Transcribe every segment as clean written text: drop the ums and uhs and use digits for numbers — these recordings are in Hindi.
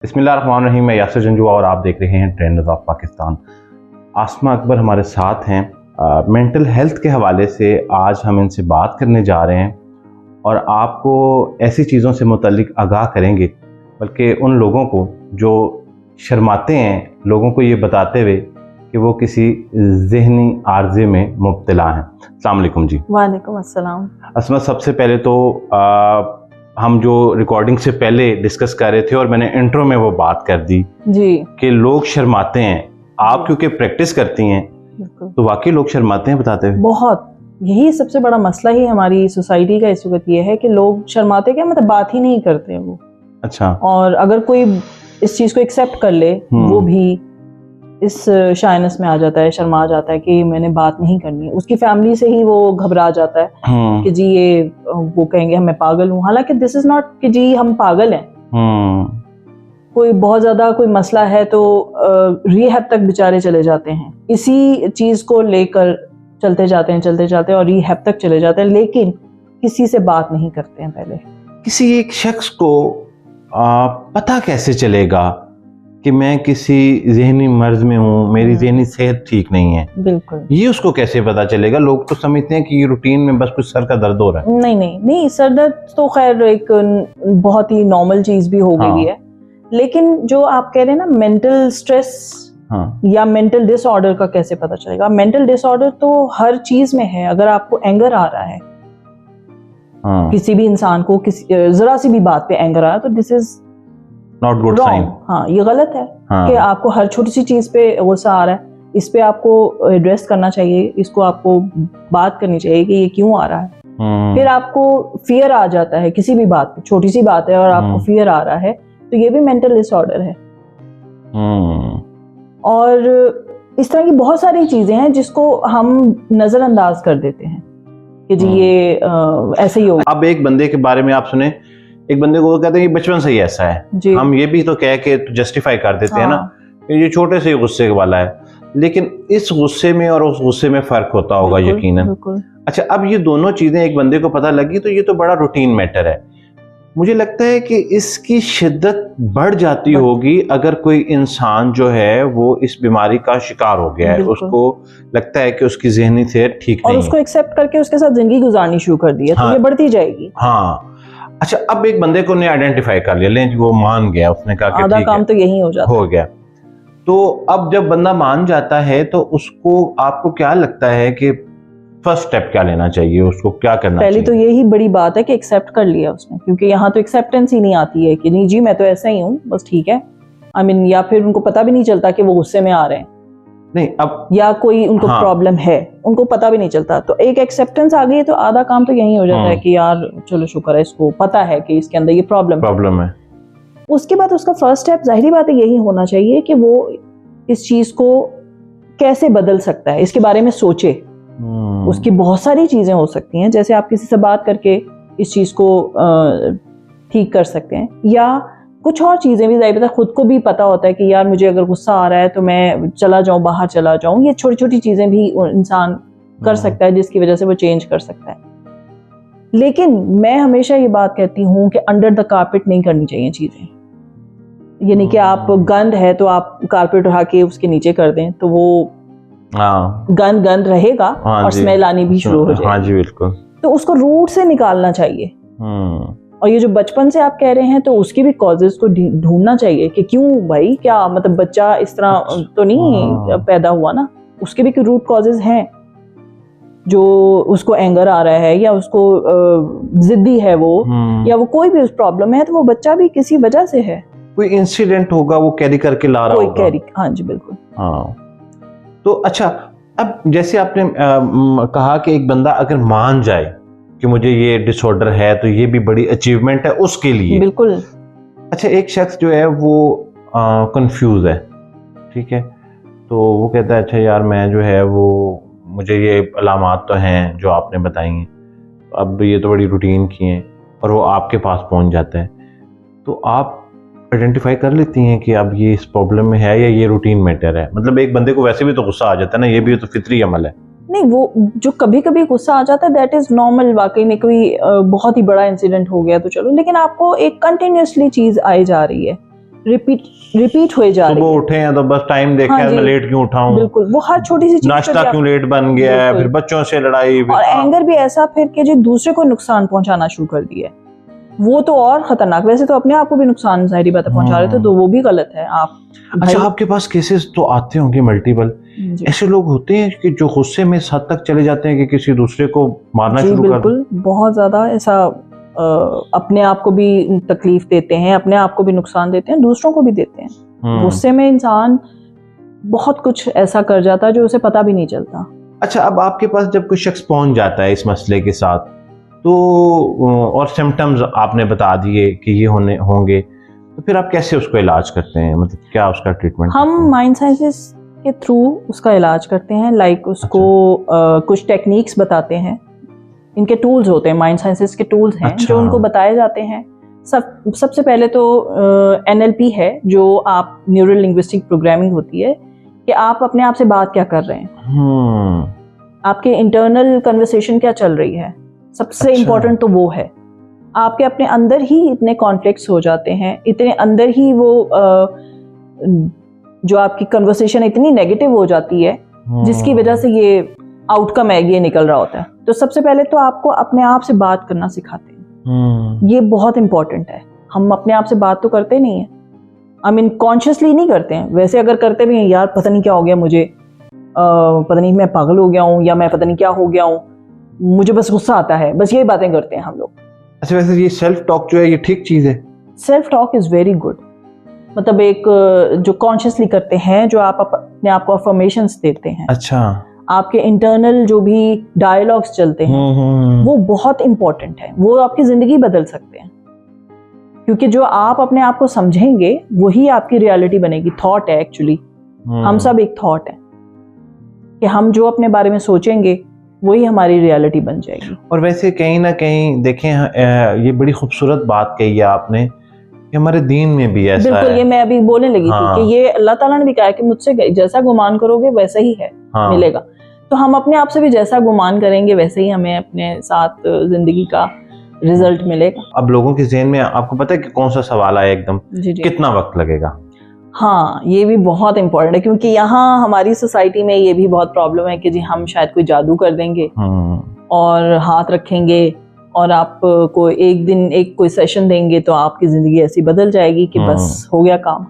बिस्मिल्लाहिर्रहमानिर्रहीम। मैं यासिर जंजुआ और आप देख रहे हैं ट्रेंड्स ऑफ पाकिस्तान। आसमा अकबर हमारे साथ हैं। मेंटल हेल्थ के हवाले से आज हम इनसे बात करने जा रहे हैं और आपको ऐसी चीज़ों से मुतल्लिक आगाह करेंगे, बल्कि उन लोगों को जो शर्माते हैं लोगों को ये बताते हुए कि वो किसी ज़हनी आर्जे में मुब्तला हैं। अस्सलाम वालेकुम जी। वालेकुम अस्सलाम। असमा, सबसे पहले तो हम जो रिकॉर्डिंग से पहले डिस्कस कर रहे थे और मैंने इंट्रो में वो बात कर दी जी कि लोग शर्माते हैं। आप क्योंकि प्रैक्टिस करती हैं तो वाकई लोग शर्माते हैं बताते हुए? बहुत, यही सबसे बड़ा मसला ही हमारी सोसाइटी का इस वक्त ये है कि लोग शर्माते क्या, मतलब बात ही नहीं करते हैं वो। अच्छा। और अगर कोई इस चीज़ को एक्सेप्ट कर ले वो भी इस शाइनेस में आ जाता है, शर्मा जाता है कि मैंने बात नहीं करनी है। उसकी फैमिली से ही वो घबरा जाता है कि जी ये वो कहेंगे मैं पागल हूँ, हालांकि दिस इज नॉट कि जी हम पागल हैं। कोई बहुत ज़्यादा कोई मसला है तो रिहैब तक बेचारे चले जाते हैं, इसी चीज़ को लेकर चलते जाते हैं और रिहैब तक चले जाते हैं, लेकिन किसी से बात नहीं करते हैं। पहले किसी एक शख्स को पता कैसे चलेगा कि मैं किसी जहनी मर्ज में हूँ, मेरी जहनी सेहत ठीक नहीं है? बिल्कुल, ये उसको कैसे पता चलेगा? लोग तो समझते हैं कि ये रूटीन में बस कुछ सर का दर्द हो रहा है। नहीं, सर दर्द तो खैर एक बहुत ही नॉर्मल चीज़ भी हो गई है, लेकिन जो आप कह रहे हैं ना मेंटल स्ट्रेस या मेंटल डिसऑर्डर का कैसे पता चलेगा? मेंटल डिसऑर्डर तो हर चीज में है। अगर आपको एंगर आ रहा है, किसी भी इंसान को किसी जरा सी भी बात पे एंगर आ रहा है, तो this is not good sign. हाँ, ये गलत है कि आपको हर छोटी सी चीज पे गुस्सा आ रहा है। इस पे आपको एड्रेस करना चाहिए, इसको आपको बात करनी चाहिए कि ये क्यों आ रहा है। फिर आपको फियर आ जाता है किसी भी बात पे, छोटी सी बात है और आपको फियर आ रहा है, तो ये भी मेंटल डिसऑर्डर है। और इस तरह की बहुत सारी चीजें हैं जिसको हम नजरअंदाज कर देते हैं कि जी ये ऐसे ही होगा। अब एक बंदे के बारे में आप सुने, एक बंदे को कहते हैं कि बचपन से ही ऐसा है। हम ये भी तो कह के जस्टिफाई कर देते हैं ना, ये छोटे से गुस्से वाला है, लेकिन इस गुस्से में और उस गुस्से में फर्क होता होगा यकीनन। अच्छा, अब ये दोनों चीजें एक बंदे को पता लगी तो ये तो बड़ा रूटीन मैटर है। मुझे लगता है कि इसकी शिद्दत बढ़ जाती होगी अगर कोई इंसान जो है वो इस बीमारी का शिकार हो गया है, उसको लगता है कि उसकी ज़हनी सेहत ठीक नहीं है और उसको एक्सेप्ट करके उसके साथ जिंदगी गुजारनी शुरू कर दी है। तो ये बढ़ती जाएगी। हाँ। अच्छा, अब एक बंदे को ने आइडेंटिफाई कर लिया, लें वो मान गया, उसने कहा कि आधा काम तो यही हो गया। तो अब जब बंदा मान जाता है तो उसको, आपको क्या लगता है कि फर्स्ट स्टेप क्या लेना चाहिए, उसको क्या करना चाहिए? पहले तो यही बड़ी बात है कि एक्सेप्ट कर लिया उसने, क्योंकि यहाँ तो एक्सेप्टेंस ही नहीं आती है कि नहीं जी मैं तो ऐसा ही हूँ, बस ठीक है। आई मीन, या फिर उनको पता भी नहीं चलता कि वो गुस्से में आ रहे हैं, नहीं अब, या कोई उनको प्रॉब्लम है, उनको पता भी नहीं चलता। तो एक एक्सेप्टेंस आ गई तो आधा काम तो यही हो जाता है कि यार चलो शुक्र है, इसको पता है कि इसके अंदर ये प्रॉब्लम है। उसके बाद उसका फर्स्ट स्टेप जाहिर बात है यही होना चाहिए कि वो इस चीज को कैसे बदल सकता है, इसके बारे में सोचे। उसकी बहुत सारी चीजें हो सकती हैं, जैसे आप किसी से बात करके इस चीज को ठीक कर सकते हैं, या कुछ और चीजें भी जाहिर है खुद को भी पता होता है कि यार मुझे अगर गुस्सा आ रहा है तो मैं चला जाऊं, बाहर चला जाऊं। ये छोटी छोटी चीजें भी इंसान कर सकता है जिसकी वजह से वो चेंज कर सकता है। लेकिन मैं हमेशा ये बात कहती हूँ कि अंडर द कारपेट नहीं करनी चाहिए चीजें। यानी कि आप गंद है तो आप कारपेट उठा के उसके नीचे कर दें तो वो गंद रहेगा और स्मेल आनी भी शुरू हो जाएगी। हाँ जी, बिल्कुल। तो उसको रूट से निकालना चाहिए। और ये जो बचपन से आप कह रहे हैं तो उसकी भी कॉजेज को ढूंढना चाहिए कि क्यों भाई, क्या मतलब बच्चा इस तरह तो नहीं पैदा हुआ ना, उसके भी रूट कॉजेज हैं। जो उसको एंगर आ रहा है या उसको जिद्दी है वो, या वो कोई भी उस प्रॉब्लम है, तो वो बच्चा भी किसी वजह से है, कोई इंसिडेंट होगा वो कैरी करके ला रहा होगा। हाँ जी, बिल्कुल। हाँ, तो अच्छा, अब जैसे आपने कहा कि एक बंदा अगर मान जाए कि मुझे ये डिसऑर्डर है तो ये भी बड़ी अचीवमेंट है उसके लिए। बिल्कुल। अच्छा, एक शख्स जो है वो कंफ्यूज है, ठीक है, तो वो कहता है अच्छा यार मैं जो है वो, मुझे ये अलामात तो हैं जो आपने बताई हैं, अब ये तो बड़ी रूटीन की हैं, और वो आपके पास पहुंच जाता है, तो आप आइडेंटिफाई कर लेती हैं कि अब ये इस प्रॉब्लम में है या ये रूटीन मैटर है? मतलब एक बंदे को वैसे भी तो गुस्सा आ जाता है ना, ये भी तो फितरी अमल है। नहीं, वो जो कभी कभी गुस्सा आ जाता है दैट इज नॉर्मल। वाकई में कोई बहुत ही बड़ा इंसिडेंट हो गया तो चलो, लेकिन आपको एक कंटिन्यूसली चीज आई जा रही है रिपीट हुए जा रही है। सुबह उठे हैं तो बस टाइम देखे, हाँ जी, मैं लेट क्यों उठाऊं, बिल्कुल, वो हर छोटी सी चीज नाश्ता क्यों लेट बन गया है, फिर बच्चों से लड़ाई, और एंगर भी ऐसा फिर कि जो दूसरे को नुकसान पहुंचाना शुरू कर दिया, वो तो और खतरनाक। वैसे तो अपने आप को भी नुकसान जाहिर बात है पहुंचा रहे थे, तो वो भी गलत है। आप अच्छा, आपके पास केसेस तो आते होंगे मल्टीपल, ऐसे लोग होते हैं कि जो गुस्से में इस हद तक चले जाते हैं कि किसी दूसरे को मारना शुरू कर देते हैं? बिल्कुल, बहुत ज्यादा ऐसा अपने आप को भी तकलीफ देते हैं, अपने आप को भी नुकसान देते हैं, दूसरों को भी देते हैं। गुस्से में इंसान बहुत कुछ ऐसा कर जाता है जो उसे पता भी नहीं चलता। अच्छा, अब आपके पास जब कोई शख्स पहुंच जाता है इस मसले के साथ, तो और सिम्टम्स आपने बता दिए कि ये होंगे, तो फिर आप कैसे उसको इलाज करते हैं, मतलब क्या उसका ट्रीटमेंट? हम माइंड साइंसेस के थ्रू उसका इलाज करते हैं, लाइक उसको कुछ टेक्निक्स बताते हैं। इनके टूल्स होते हैं, माइंड साइंसेस के टूल्स हैं जो उनको बताए जाते हैं। सबसे पहले तो NLP है, जो आप न्यूरल लिंग्विस्टिक प्रोग्रामिंग होती है, कि आप अपने आप से बात क्या कर रहे हैं, आपके इंटरनल कन्वर्सेशन क्या चल रही है। सबसे इम्पोर्टेंट तो वो है। आपके अपने अंदर ही इतने कॉन्फ्लिक्ट्स हो जाते हैं, इतने अंदर ही वो जो आपकी कन्वर्सेशन इतनी नेगेटिव हो जाती है, जिसकी वजह से ये आउटकम है ये निकल रहा होता है। तो सबसे पहले तो आपको अपने आप से बात करना सिखाते हैं, ये बहुत इंपॉर्टेंट है। हम अपने आप से बात तो करते नहीं है, आई मीन कॉन्शियसली नहीं करते हैं। वैसे अगर करते भी हैं, यार पता नहीं क्या हो गया मुझे, पता नहीं मैं पागल हो गया हूँ, या मैं पता नहीं क्या हो गया हूँ, मुझे बस गुस्सा आता है, बस ये बातें करते हैं हम लोग। अच्छा, वैसे ये सेल्फ टॉक जो है ये ठीक चीज है? Self talk is very good. मतलब एक जो कॉन्शियसली करते हैं, जो आप अपने आप को अफर्मेशंस देते हैं, अच्छा, आपके इंटरनल जो भी डायलॉग्स चलते हैं, वो बहुत इंपॉर्टेंट है। वो आपकी जिंदगी बदल सकते हैं, क्योंकि जो आप अपने आप को समझेंगे वही आपकी रियलिटी बनेगी। थॉट है एक्चुअली, हम सब एक थॉट है, कि हम जो अपने बारे में सोचेंगे वही हमारी रियलिटी बन जाएगी। और वैसे कहीं ना कहीं देखें, ये बड़ी खूबसूरत बात कही है आपने कि हमारे दीन में भी ऐसा बिल्कुल है। ये मैं अभी बोलने लगी थी कि ये अल्लाह ताला ने भी कहा है कि मुझसे जैसा गुमान करोगे वैसा ही है मिलेगा। तो हम अपने आप से भी जैसा गुमान करेंगे वैसे ही हमें अपने साथ जिंदगी का रिजल्ट मिलेगा। अब लोगों के ज़हन में आपको पता है कि कौन सा सवाल आया एकदम, जी जी, कितना वक्त लगेगा? हाँ, ये भी बहुत इंपॉर्टेंट है, क्योंकि यहाँ हमारी सोसाइटी में ये भी बहुत प्रॉब्लम है कि जी हम शायद कोई जादू कर देंगे और हाथ रखेंगे और आपको एक दिन एक कोई सेशन देंगे तो आपकी ज़िंदगी ऐसी बदल जाएगी कि बस हो गया काम।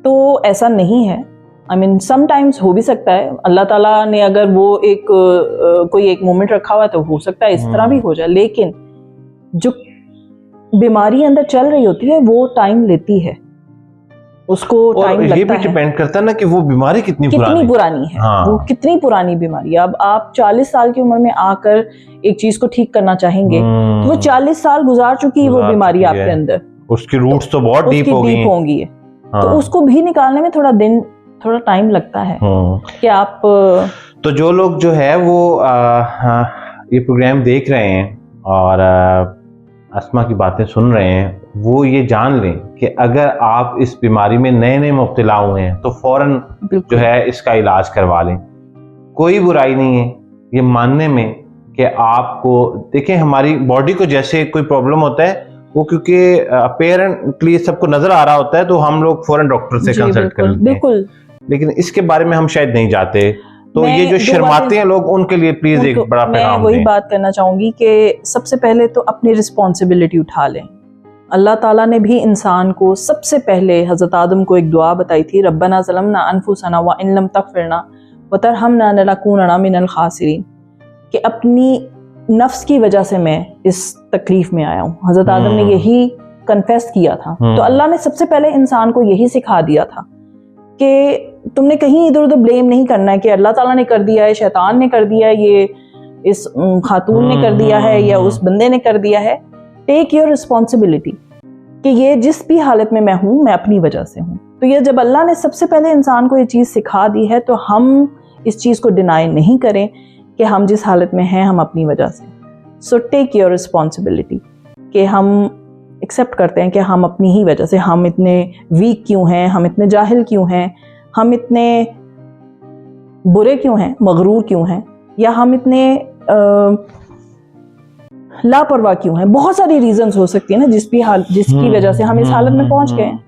तो ऐसा नहीं है। आई मीन समटाइम्स हो भी सकता है, अल्लाह ताला ने अगर वो एक कोई एक मोमेंट रखा हुआ है तो हो सकता है इस तरह भी हो जाए, लेकिन जो बीमारी अंदर चल रही होती है वो टाइम लेती है, उसको टाइम लगता है। ये भी डिपेंड करता है ना कि वो बीमारी कितनी पुरानी है। हाँ। वो कितनी पुरानी बीमारी है। अब आप 40 साल की उम्र में आकर एक चीज को ठीक करना चाहेंगे तो वो 40 साल गुजार चुकी है वो बीमारी आपके अंदर, उसकी रूट्स तो बहुत डीप होंगी। तो उसको भी निकालने में थोड़ा टाइम लगता है कि आप तो जो लोग जो है वो ये प्रोग्राम देख रहे हैं और अस्मा की बातें सुन रहे हैं, वो ये जान लें कि अगर आप इस बीमारी में नए मुब्तला हुए हैं तो फौरन जो है इसका इलाज करवा लें। कोई बुराई नहीं है ये मानने में कि आपको देखें, हमारी बॉडी को जैसे कोई प्रॉब्लम होता है वो क्योंकि अपेरेंटली सबको नजर आ रहा होता है तो हम लोग फौरन डॉक्टर से कंसल्ट कर लेते हैं, लेकिन इसके बारे में हम शायद नहीं जाते। तो ये जो शर्माते हैं लोग, उनके लिए प्लीज एक बड़ा पैगाम मैं वही बात करना चाहूंगी कि सबसे पहले तो अपनी रिस्पॉन्सिबिलिटी उठा लें। अल्लाह ताला ने भी इंसान को सबसे पहले हज़रत आदम को एक दुआ बताई थी, रब्बना ज़लमना अनफुसना व इन लम तग़फिरना व तरहमना लनकूनना मिनल खासिरीन, कि अपनी नफ्स की वजह से मैं इस तकलीफ में आया हूँ। हज़रत आदम ने यही कन्फेस किया था। तो अल्लाह ने सबसे पहले इंसान को यही सिखा दिया था कि तुमने कहीं इधर उधर ब्लेम नहीं करना है कि अल्लाह ताला ने कर दिया है, शैतान ने कर दिया है, ये इस खातून ने कर दिया है या उस बंदे ने कर दिया है। टेक योर रिस्पॉन्सिबिलिटी कि ये जिस भी हालत में मैं हूँ मैं अपनी वजह से हूँ। तो ये जब अल्लाह ने सबसे पहले इंसान को ये चीज़ सिखा दी है तो हम इस चीज़ को डिनाई नहीं करें कि हम जिस हालत में हैं हम अपनी वजह से। सो टेक योर रिस्पॉन्सिबिलिटी कि हम एक्सेप्ट करते हैं कि हम अपनी ही वजह से, हम इतने वीक क्यों हैं, हम इतने जाहिल क्यों हैं, हम इतने बुरे क्यों हैं, मगरूर क्यों हैं, या हम इतने लापरवाह क्यों हैं। बहुत सारी रीजंस हो सकती है ना जिसकी वजह से हम इस हालत में पहुंच गए हैं।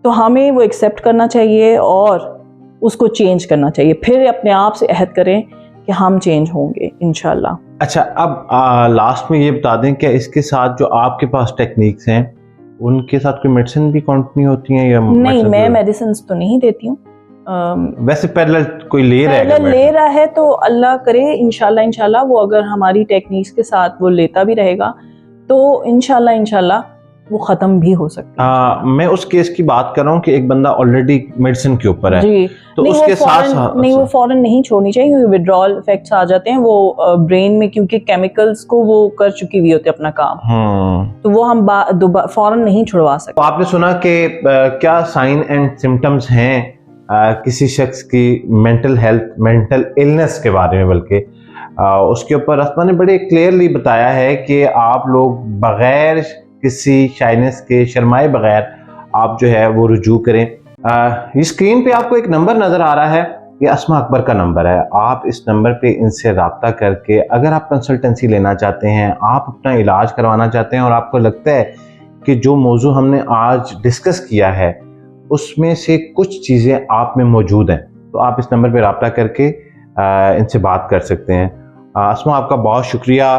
तो हमें वो एक्सेप्ट करना चाहिए और उसको चेंज करना चाहिए, फिर अपने आप से अहद करें कि हम चेंज होंगे इंशाल्लाह। अच्छा, अब लास्ट में ये बता दें कि इसके साथ जो आपके पास टेक्निक्स हैं उनके साथ कोई मेडिसिन भी कंटिन्यू होती हैं या नहीं, मैं मेडिसिन तो नहीं देती हूँ। वैसे पैरेलल कोई ले रहा है तो अल्लाह करे इंशाल्लाह वो अगर हमारी टेक्निक्स के साथ वो लेता भी रहेगा तो इंशाल्लाह वो खत्म भी हो सकता है। मैं उस केस की बात कर रहा हूँ कि एक बंदा ऑलरेडी मेडिसिन के ऊपर है जी, तो उसके साथ वो फौरन नहीं छोड़नी चाहिए, क्योंकि विड्रॉल इफेक्ट्स आ जाते हैं वो ब्रेन में, क्योंकि केमिकल्स को वो कर चुकी हुई होती है अपना काम। तो वो हम फौरन नहीं छुड़वा सकते। तो आपने सुना कि क्या साइन एंड सिम्टम्स हैं किसी शख्स की मेंटल इलनेस के बारे में, बल्कि उसके ऊपर अस्मा ने बड़े क्लियरली बताया है कि आप लोग बगैर किसी शाइनेस के, शर्माए बगैर आप जो है वो रुजू करें। ये स्क्रीन पे आपको एक नंबर नज़र आ रहा है, ये अस्मा अकबर का नंबर है। आप इस नंबर पे इनसे रब्ता करके अगर आप कंसल्टेंसी लेना चाहते हैं, आप अपना इलाज करवाना चाहते हैं और आपको लगता है कि जो मौजू हमने आज डिस्कस किया है उसमें से कुछ चीज़ें आप में मौजूद हैं, तो आप इस नंबर पे रब्ता करके इनसे बात कर सकते हैं। अस्मा, आपका बहुत शुक्रिया।